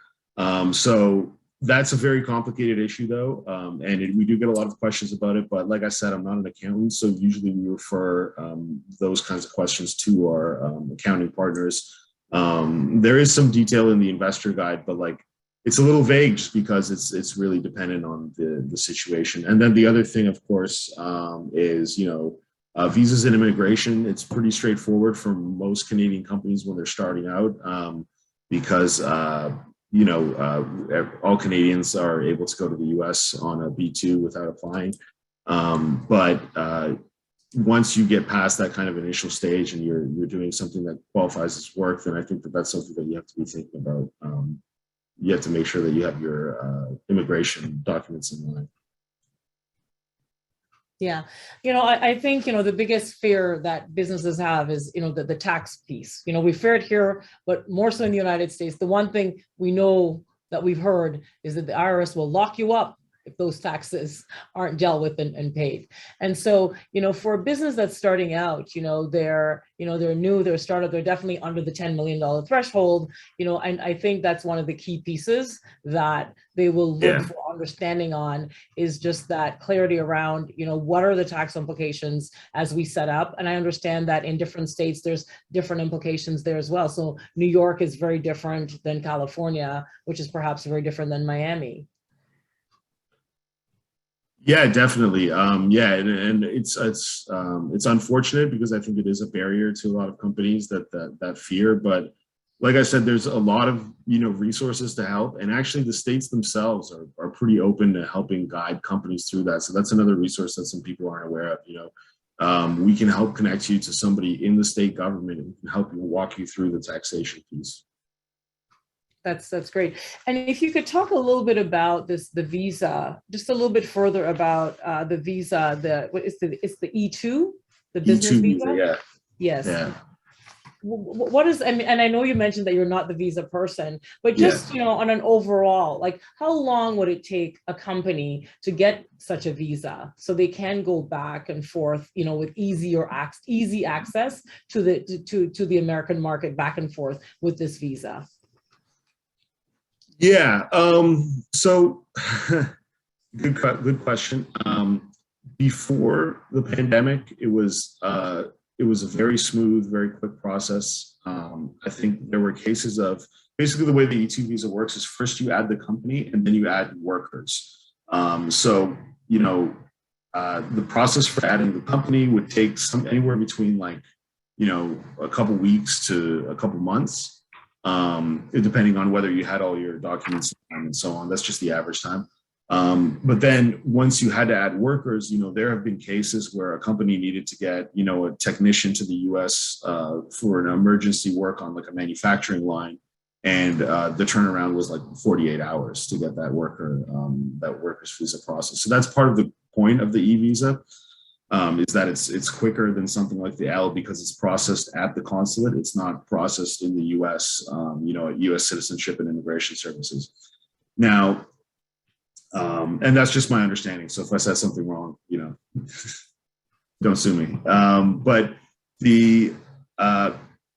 So that's a very complicated issue, though, and we do get a lot of questions about it. But like I said, I'm not an accountant, so usually we refer those kinds of questions to our accounting partners. There is some detail in the investor guide, but like it's a little vague just because it's really dependent on the situation. And then the other thing, of course, is visas and immigration. It's pretty straightforward for most Canadian companies when they're starting out, because all Canadians are able to go to the US on a B2 without applying. But once you get past that kind of initial stage and you're doing something that qualifies as work, then I think that's something that you have to be thinking about. You have to make sure that you have your immigration documents in line. Yeah, I think, the biggest fear that businesses have is, the tax piece. We fear it here, but more so in the United States. The one thing we know that we've heard is that the IRS will lock you up if those taxes aren't dealt with and paid. And so, for a business that's starting out, they're new, they're startup, they're definitely under the $10 million threshold, and I think that's one of the key pieces that they will look for understanding on, is just that clarity around, what are the tax implications as we set up. And I understand that in different states, there's different implications there as well. So New York is very different than California, which is perhaps very different than Miami. Yeah, definitely. And it's unfortunate because I think it is a barrier to a lot of companies that fear. But like I said, there's a lot of resources to help, and actually the states themselves are pretty open to helping guide companies through that. So that's another resource that some people aren't aware of. We can help connect you to somebody in the state government who can help you walk you through the taxation piece. That's great. And if you could talk a little bit about the visa, just a little bit further about the visa, it's the E2, the business E2 visa? Yeah. Yes. Yeah. What is, and I know you mentioned that you're not the visa person, but just, on an overall, like how long would it take a company to get such a visa so they can go back and forth, with easy access to the American market back and forth with this visa? Yeah. So good question. Before the pandemic, it was a very smooth, very quick process. I think there were cases of basically the way the E2 visa works is first you add the company and then you add workers. The process for adding the company would take anywhere between a couple weeks to a couple months. Depending on whether you had all your documents and so on. That's just the average time. But then once you had to add workers, there have been cases where a company needed to get, a technician to the US for an emergency work on like a manufacturing line. And the turnaround was like 48 hours to get that worker's visa process. So that's part of the point of the e-visa. Is that it's quicker than something like the L because it's processed at the consulate. It's not processed in the U.S., at U.S. Citizenship and Immigration Services. Now, and that's just my understanding. So if I said something wrong, don't sue me. But the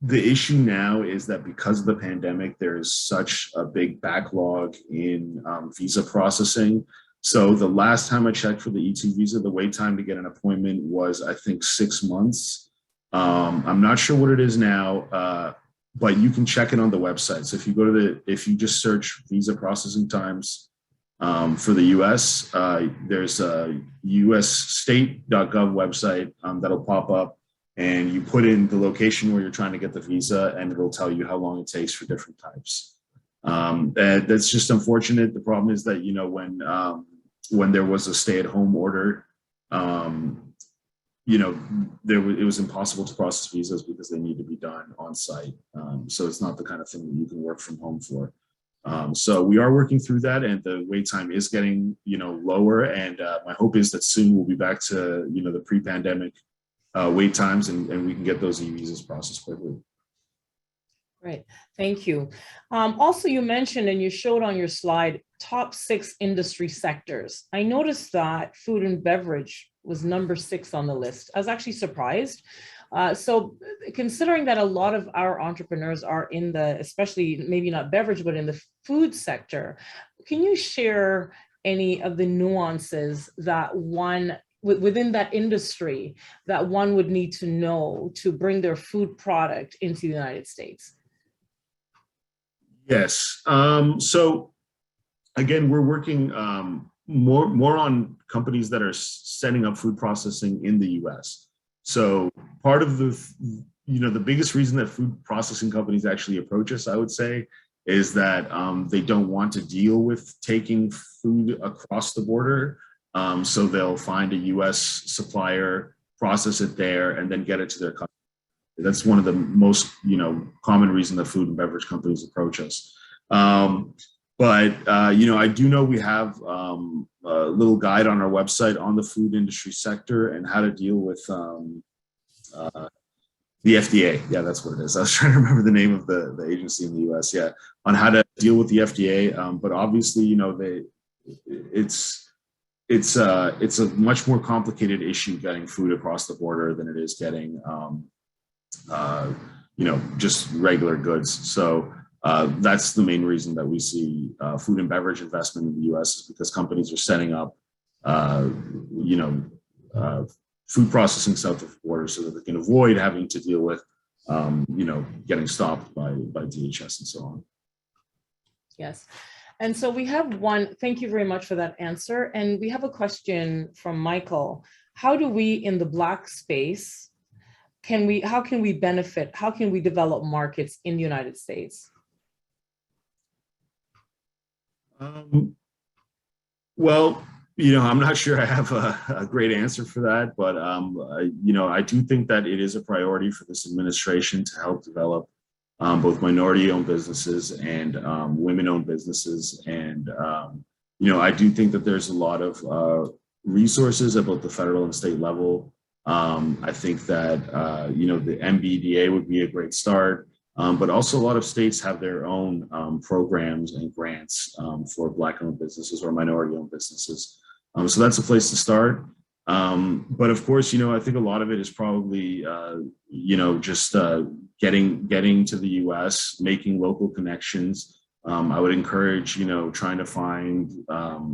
issue now is that because of the pandemic, there is such a big backlog in visa processing. So the last time I checked for the E2 visa, the wait time to get an appointment was, I think, 6 months. I'm not sure what it is now, but you can check it on the website. So if you just search visa processing times for the US, there's a usstate.gov website that'll pop up, and you put in the location where you're trying to get the visa, and it'll tell you how long it takes for different types. That's just unfortunate. The problem is that, when there was a stay-at-home order, it was impossible to process visas because they need to be done on site. So it's not the kind of thing that you can work from home for. So we are working through that, and the wait time is getting, lower. And my hope is that soon we'll be back to, the pre-pandemic wait times, and we can get those e-visas processed quickly. Great, thank you. Also, you mentioned and you showed on your slide top 6 industry sectors. I noticed that food and beverage was number 6 on the list. I was actually surprised. So considering that a lot of our entrepreneurs are in the, especially maybe not beverage, but in the food sector, can you share any of the nuances that one within that industry that one would need to know to bring their food product into the United States? Yes. So again, we're working more on companies that are setting up food processing in the U.S. So part of the biggest reason that food processing companies actually approach us, I would say, is that they don't want to deal with taking food across the border. So they'll find a U.S. supplier, process it there, and then get it to their customer. That's one of the most, common reason that food and beverage companies approach us. But I do know we have a little guide on our website on the food industry sector and how to deal with the FDA. Yeah, that's what it is. I was trying to remember the name of the agency in the US. Yeah, on how to deal with the FDA. But obviously, it's a much more complicated issue getting food across the border than it is getting just regular goods. So that's the main reason that we see food and beverage investment in the U.S. is because companies are setting up, food processing south of the border so that they can avoid having to deal with, getting stopped by DHS and so on. Yes. And so we have thank you very much for that answer. And we have a question from Michael. How do we in the Black space, how can we benefit? How can we develop markets in the United States? Well, I'm not sure I have a great answer for that, but, I do think that it is a priority for this administration to help develop both minority-owned businesses and women-owned businesses. And, I do think that there's a lot of resources at both the federal and state level. I think that, the MBDA would be a great start. But also a lot of states have their own programs and grants for Black-owned businesses or minority-owned businesses. So that's a place to start. But of course, I think a lot of it is probably, just getting to the U.S., making local connections. I would encourage, trying to find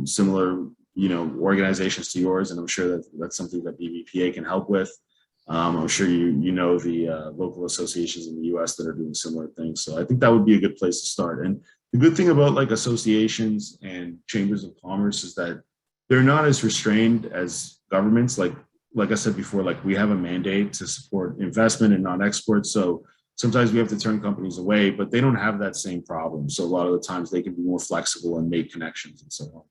similar, organizations to yours, and I'm sure that's something that BVPA can help with. I'm sure the local associations in the U.S. that are doing similar things. So I think that would be a good place to start. And the good thing about like associations and chambers of commerce is that they're not as restrained as governments. Like I said before, like we have a mandate to support investment and non-export. So sometimes we have to turn companies away, but they don't have that same problem. So a lot of the times they can be more flexible and make connections and so on.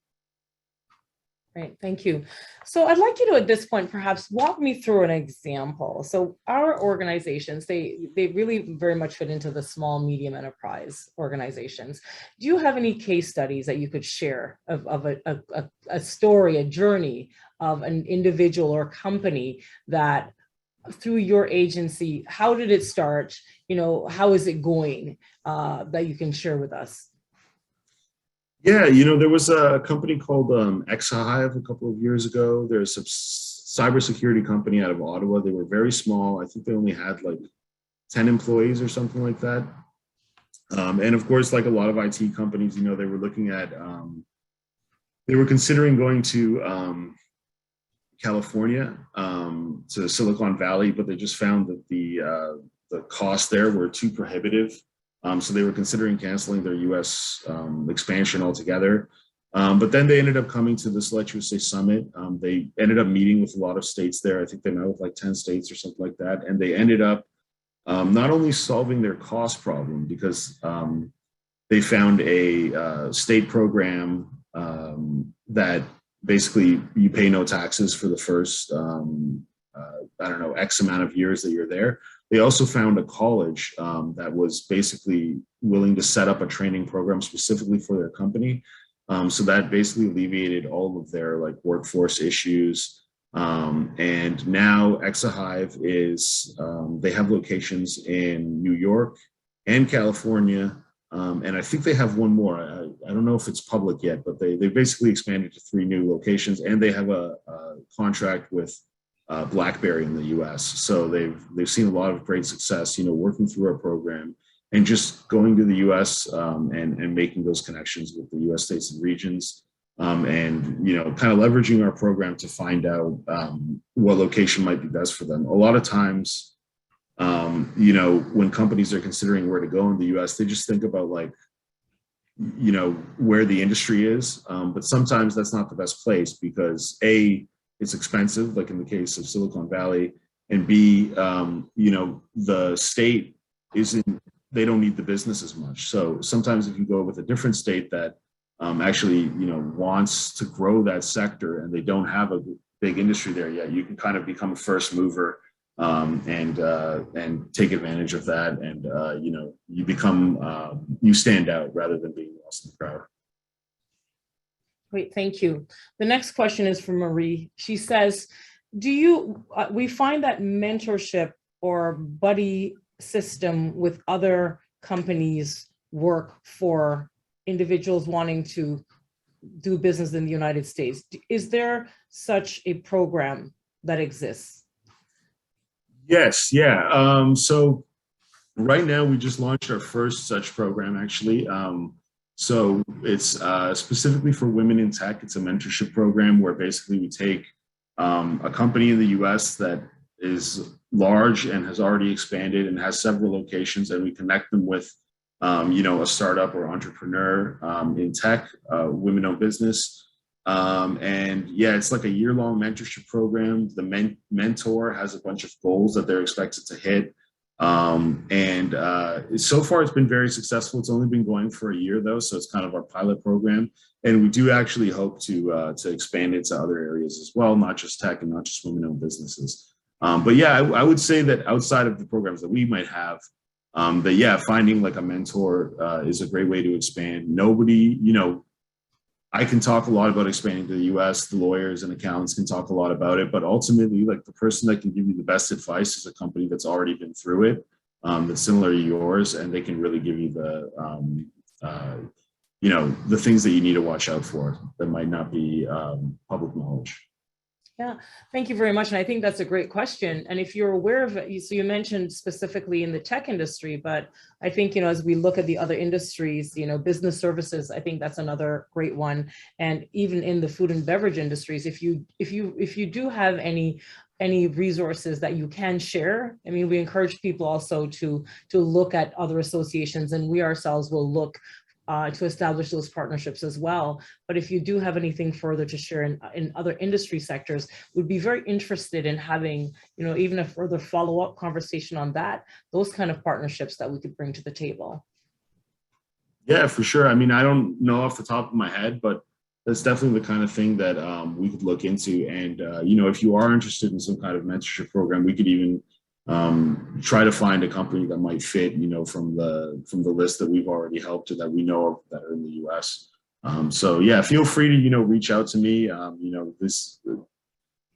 Great, thank you. So I'd like you to, at this point, perhaps walk me through an example. So our organizations, they really very much fit into the small, medium enterprise organizations. Do you have any case studies that you could share of a story, a journey of an individual or company that through your agency, how did it start? How is it going that you can share with us? Yeah, there was a company called Exhive a couple of years ago. There's a cybersecurity company out of Ottawa. They were very small. I think they only had like 10 employees or something like that. And of course, like a lot of IT companies, they were looking at, they were considering going to California, to Silicon Valley, but they just found that the costs there were too prohibitive. So they were considering canceling their US expansion altogether. But then they ended up coming to the Selectusa summit. They ended up meeting with a lot of states there. I think they met with like 10 states or something like that. And they ended up not only solving their cost problem, because they found a state program that basically you pay no taxes for the first, I don't know, X amount of years that you're there. They also found a college that was basically willing to set up a training program specifically for their company. So that basically alleviated all of their like workforce issues. And now Exahive is, they have locations in New York and California. And I think they have one more. I don't know if it's public yet, but they basically expanded to 3 new locations, and they have a contract with BlackBerry in the U.S. So they've seen a lot of great success, working through our program and just going to the U.S. And making those connections with the U.S. states and regions, and kind of leveraging our program to find out what location might be best for them. A lot of times, when companies are considering where to go in the U.S., they just think about like, where the industry is. But sometimes that's not the best place because A, it's expensive, like in the case of Silicon Valley, and B, the state they don't need the business as much. So sometimes if you go with a different state that actually, wants to grow that sector and they don't have a big industry there yet, you can kind of become a first mover and take advantage of that. And, you become, you stand out rather than being lost in the crowd. Great, thank you. The next question is from Marie. She says, we find that mentorship or buddy system with other companies work for individuals wanting to do business in the United States. Is there such a program that exists? Yes, yeah. So right now we just launched our first such program, actually. So it's specifically for women in tech. It's a mentorship program where basically we take a company in the US that is large and has already expanded and has several locations, and we connect them with a startup or entrepreneur in tech, women-owned business. And yeah, it's like a year-long mentorship program. The mentor has a bunch of goals that they're expected to hit. And so far it's been very successful. It's only been going for a year though, so it's kind of our pilot program. And we do actually hope to expand it to other areas as well, not just tech and not just women-owned businesses. But yeah, I would say that outside of the programs that we might have, that yeah, finding like a mentor is a great way to expand. Nobody, I can talk a lot about expanding to the US, the lawyers and accountants can talk a lot about it, but ultimately like the person that can give you the best advice is a company that's already been through it, that's similar to yours, and they can really give you the things that you need to watch out for that might not be public knowledge. Yeah, thank you very much. And I think that's a great question. And if you're aware of it, so you mentioned specifically in the tech industry, but I think, as we look at the other industries, business services, I think that's another great one. And even in the food and beverage industries, if you do have any resources that you can share, I mean, we encourage people also to look at other associations, and we ourselves will look to establish those partnerships as well. But if you do have anything further to share in other industry sectors, we'd be very interested in having, even a further follow-up conversation on that, those kind of partnerships that we could bring to the table. Yeah, for sure. I mean, I don't know off the top of my head, but that's definitely the kind of thing that we could look into. And, if you are interested in some kind of mentorship program, we could even try to find a company that might fit, from the list that we've already helped or that we know of that are in the US. So yeah, feel free to, reach out to me.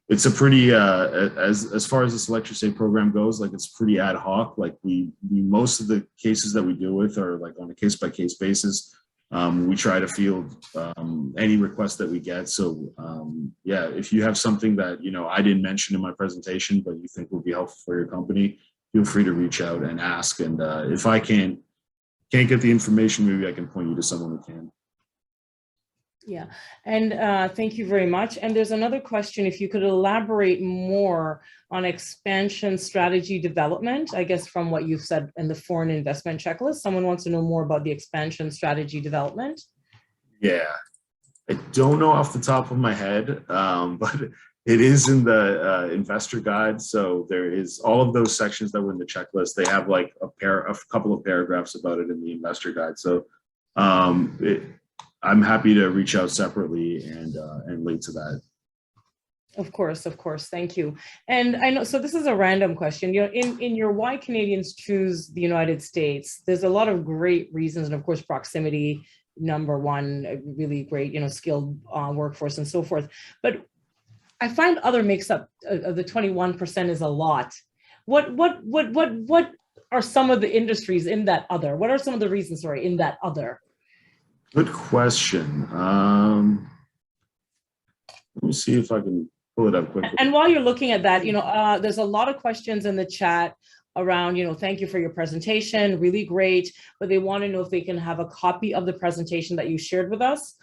It's a pretty, as far as the Selectusa program goes, like it's pretty ad hoc. Like we most of the cases that we deal with are like on a case-by-case basis. We try to field any request that we get. So yeah, if you have something that, I didn't mention in my presentation, but you think would be helpful for your company, feel free to reach out and ask. And if I can't get the information, maybe I can point you to someone who can. Yeah, and thank you very much. And there's another question, if you could elaborate more on expansion strategy development, I guess from what you've said in the foreign investment checklist. Someone wants to know more about the expansion strategy development. Yeah, I don't know off the top of my head, but it is in the investor guide. So there is all of those sections that were in the checklist. They have like a couple of paragraphs about it in the investor guide. So I'm happy to reach out separately and link to that. Of course, of course. Thank you. And I know, so this is a random question, you know, in your why Canadians choose the United States, there's a lot of great reasons. And of course, proximity, number one, a really great, you know, skilled workforce and so forth. But I find other makes up the 21% is a lot. What are some of the industries in that other? What are some of the reasons, sorry, in that other? Good question. Let me see if I can pull it up quickly. And while you're looking at that, you know, there's a lot of questions in the chat around, you know, thank you for your presentation, really great, but they want to know if they can have a copy of the presentation that you shared with us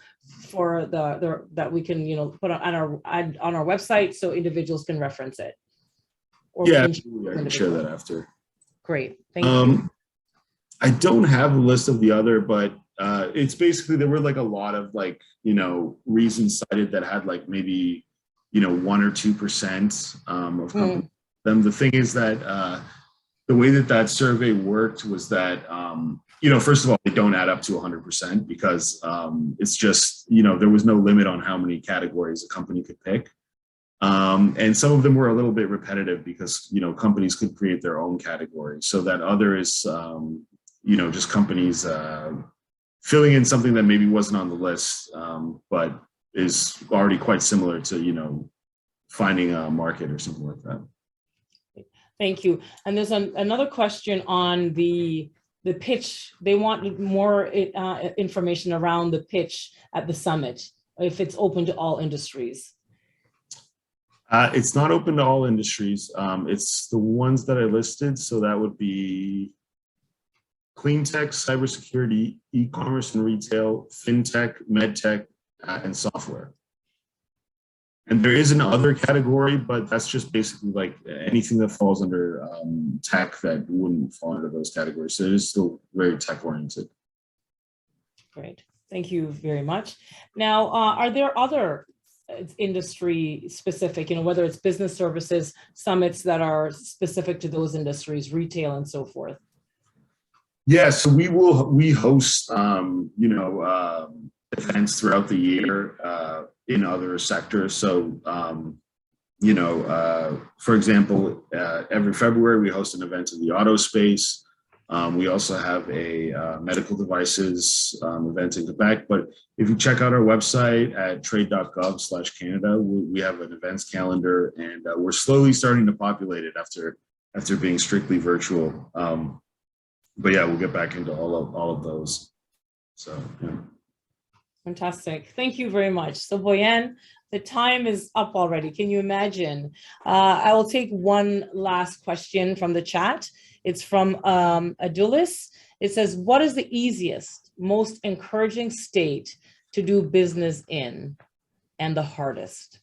for that we can, you know, put on our website so individuals can reference it. Or Yeah, I can share that after. Great, thank you. I don't have a list of the other, but it's basically, there were like a lot of like, you know, reasons cited that had like maybe, you know, 1 or 2% of companies. The thing is that the way that survey worked was that, you know, first of all, they don't add up to 100% because it's just, you know, there was no limit on how many categories a company could pick. And some of them were a little bit repetitive because, you know, companies could create their own categories. So that other is, you know, just companies filling in something that maybe wasn't on the list, but is already quite similar to, you know, finding a market or something like that. Thank you. And there's another question on the pitch. They want more information around the pitch at the summit, if it's open to all industries. It's not open to all industries. It's the ones that I listed. So that would be clean tech, cybersecurity, e-commerce and retail, fintech, medtech, and software. And there is an other category, but that's just basically like anything that falls under tech that wouldn't fall under those categories. So it is still very tech oriented. Great, thank you very much. Now, are there other industry specific, you know, whether it's business services summits that are specific to those industries, retail and so forth? Yeah, so we host, you know, events throughout the year in other sectors. So, you know, for example, every February we host an event in the auto space. We also have a medical devices event in Quebec. But if you check out our website at trade.gov/Canada, we have an events calendar, and we're slowly starting to populate it after being strictly virtual. But yeah, we'll get back into all of those. So yeah. Fantastic. Thank you very much. So Bojan, the time is up already. Can you imagine? I will take one last question from the chat. It's from Adulis. It says, what is the easiest, most encouraging state to do business in, and the hardest?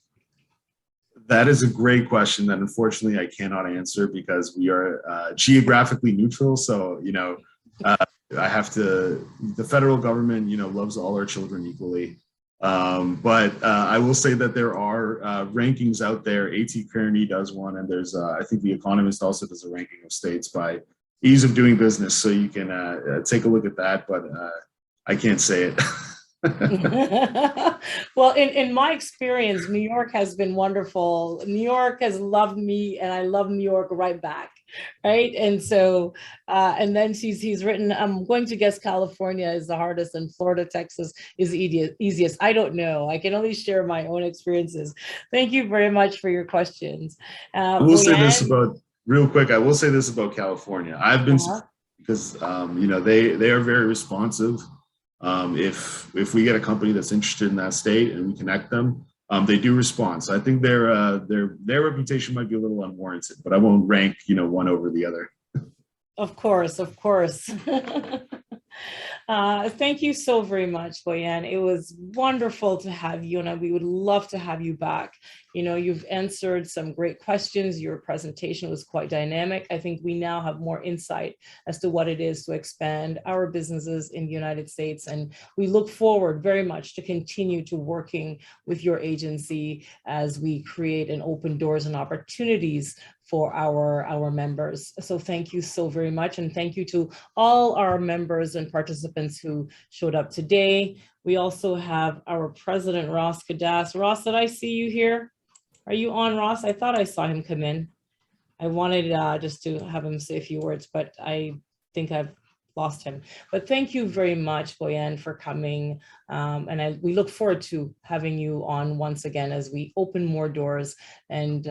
That is a great question that unfortunately I cannot answer because we are geographically neutral. So, you know, I have to, the federal government, you know, loves all our children equally. But I will say that there are rankings out there. A.T. Kearney does one, and there's, I think The Economist also does a ranking of states by ease of doing business. So you can take a look at that, but I can't say it. Well, in my experience, New York has been wonderful. New York has loved me, and I love New York right back, right? And so, and then he's written, I'm going to guess California is the hardest, and Florida, Texas is easiest. I don't know. I can only share my own experiences. Thank you very much for your questions. I will say this about, real quick, I will say this about California. I've been, because, you know, they are very responsive. If we get a company that's interested in that state and we connect them, they do respond. So I think their reputation might be a little unwarranted, but I won't rank, you know, one over the other. Of course, of course. Thank you so very much, Bojan. It was wonderful to have you, and we would love to have you back. You know, you've answered some great questions. Your presentation was quite dynamic. I think we now have more insight as to what it is to expand our businesses in the United States. And we look forward very much to continue to working with your agency as we create and open doors and opportunities for our members. So thank you so very much. And thank you to all our members and participants who showed up today. We also have our president, Ross Kadas. Ross, did I see you here? Are you on, Ross? I thought I saw him come in. I wanted just to have him say a few words, but I think I've lost him. But thank you very much, Bojan, for coming. And we look forward to having you on once again as we open more doors and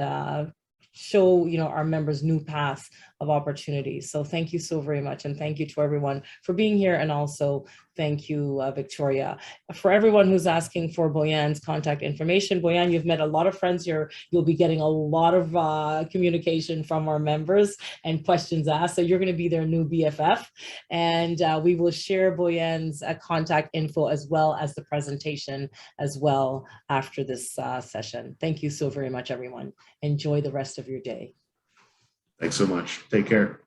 show our members new paths of opportunities. So thank you so very much. And thank you to everyone for being here. And also thank you, Victoria. For everyone who's asking for Bojan's contact information, Bojan, you've met a lot of friends here. You'll be getting a lot of communication from our members and questions asked. So you're going to be their new BFF. And we will share Bojan's contact info as well as the presentation as well after this session. Thank you so very much, everyone. Enjoy the rest of your day. Thanks so much. Take care.